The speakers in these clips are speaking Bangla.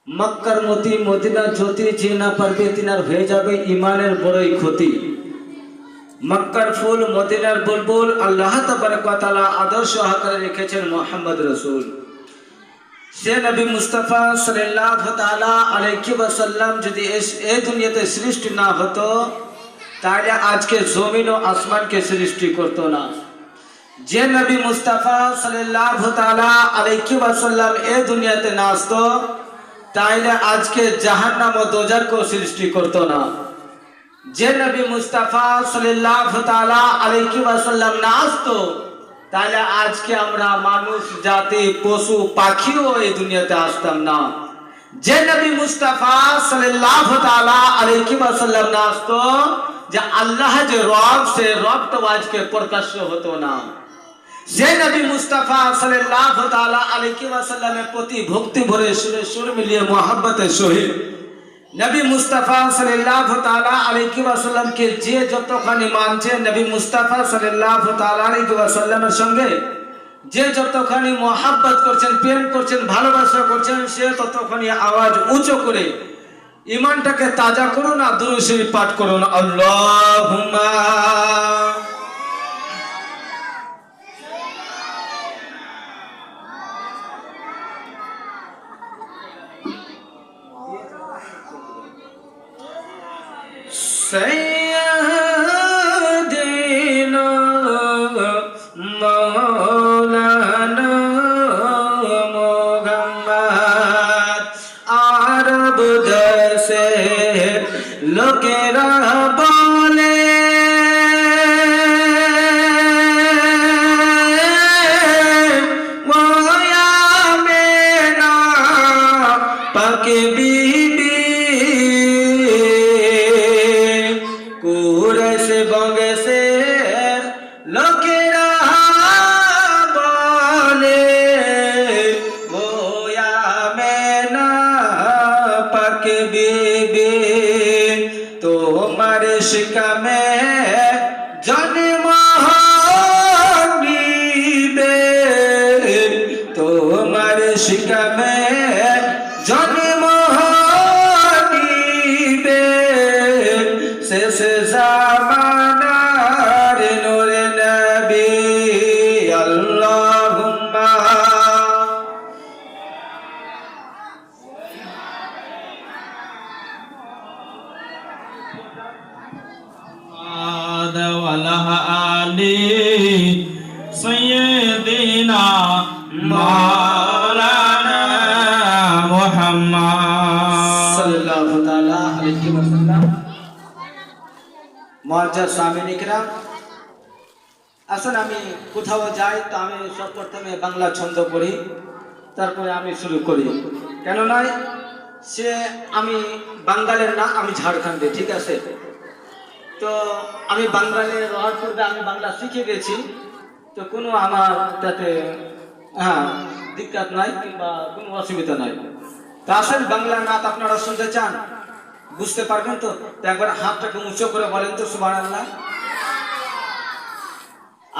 মক্কার মতি মদিনার জ্যোতি যে না পারবে তিনার হয়ে যাবে ইমানের বড়ই ক্ষতি। মক্কার ফুল মদিনার বুলবুল আল্লাহ তাবারক ওয়া তাআলা আদর্শ আকারে রেখেছেন মুহাম্মদ রাসূল। সে নবী মুস্তাফা সাল্লাল্লাহু তাআলা আলাইহি ওয়াসাল্লাম যদি এই দুনিয়াতে সৃষ্টি না হতো তাহলে আজকে জমিন ও আসমানকে সৃষ্টি করতো না। যে নবী মুস্তাফা সাল্লাল্লাহু তাআলা আলাইহি ওয়াসাল্লাম এই দুনিয়াতে না আসতো তাহলে আজকে জাহান্নাম ও দোজখকে সৃষ্টি করতো না। যে নবী মুস্তাফা সাল্লাল্লাহু তাআলা আলাইহি ওয়াসাল্লাম না আসতো তাহলে আজকে আমরা মানুষ জাতি পশু পাখিও এই দুনিয়াতে আসতাম না। যে নবী মুস্তাফা সাল্লাল্লাহু তাআলা আলাইহি ওয়াসাল্লাম না আসতো যে আল্লাহ যে রব সে রব তো আজকে প্রকাশ্য হতো না। যে নবী মুস্তাফা সাল্লাল্লাহু তাআলা আলাইহি ওয়াসাল্লামের প্রতি ভক্তি ভরে সুরে সুর মিলিয়ে মোহাব্বতের সহিত নবী মুস্তাফা সাল্লাল্লাহু তাআলা আলাইহি ওয়াসাল্লামকে যে যতখানি মানছে, নবী মুস্তাফা সাল্লাল্লাহু তাআলা আলাইহি ওয়াসাল্লামের সঙ্গে যে যতখানি মোহাব্বত করছেন, প্রেম করছেন, ভালোবাসা করছেন, সে ততখানি আওয়াজ উঁচু করে ঈমানটাকে তাজা করুন আর দুরূদ শরীফ পাঠ করুন। আল্লাহুম্মা সৈয়দিনা মাওলানা মুহাম্মদ। আরব দেশে লোকেরা বলে আমেনা পাক বিবি, কুরাইশ বংশে লোকেরা বলে ও আমেনা পাক বিবি, তোমার শিকামে জন্ম নিবে, তোমার শিকামে জন্ম নিবে, শেষ জামানার নূরে নবী। আল্লাহুম্মা ওয়ালা আলি সাইয়্যিদিনা মাওলানা মুহাম্মদ সাল্লাল্লাহু তাআলা আলাইহি ওয়াসাল্লাম। মুআজ্জাজ সামিন ইকরাম, আসলে আমি কোথাও যাই তো আমি সব প্রথমে বাংলা ছন্দ পড়ি, তারপরে আমি শুরু করি। কেন নয়, সে আমি বাঙালির না, আমি ঝাড়খণ্ডে, ঠিক আছে? তো আমি বাঙালির রহার পূর্বে আমি বাংলা শিখে গেছি, তো কোনো আমার তাতে দিক্কত নাই কিংবা কোনো অসুবিধা নাই। তো আসেন বাংলা নাত আপনারা শুনতে চান, বুঝতে পারবেন তো? একবার হাতটাকে উঁচু করে বলেন তো সুবহানাল্লাহ।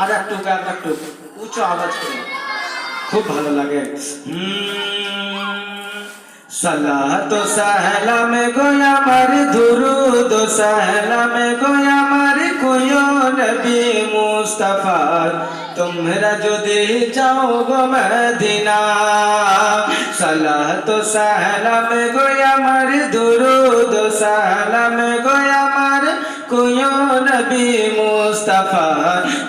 আর একটু উঁচু আওয়াজ করে, খুব ভালো লাগে। সালাত ও সালাম গো আমার, দুরুদ ও সালাম গো আমার, কোয়ো নবী মুস্তাফা তোমরা যদি যাও গো মদিনা। সালাত ও সালাম গো আমার, দুরুদ ও সালাম গো আমার, কোয়ো নবী মুস্তাফা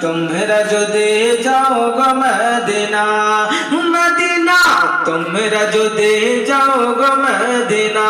তোমরা যদি যাও গো মদিনা। মদিনা তোমরা যদি যাও গো মদিনা।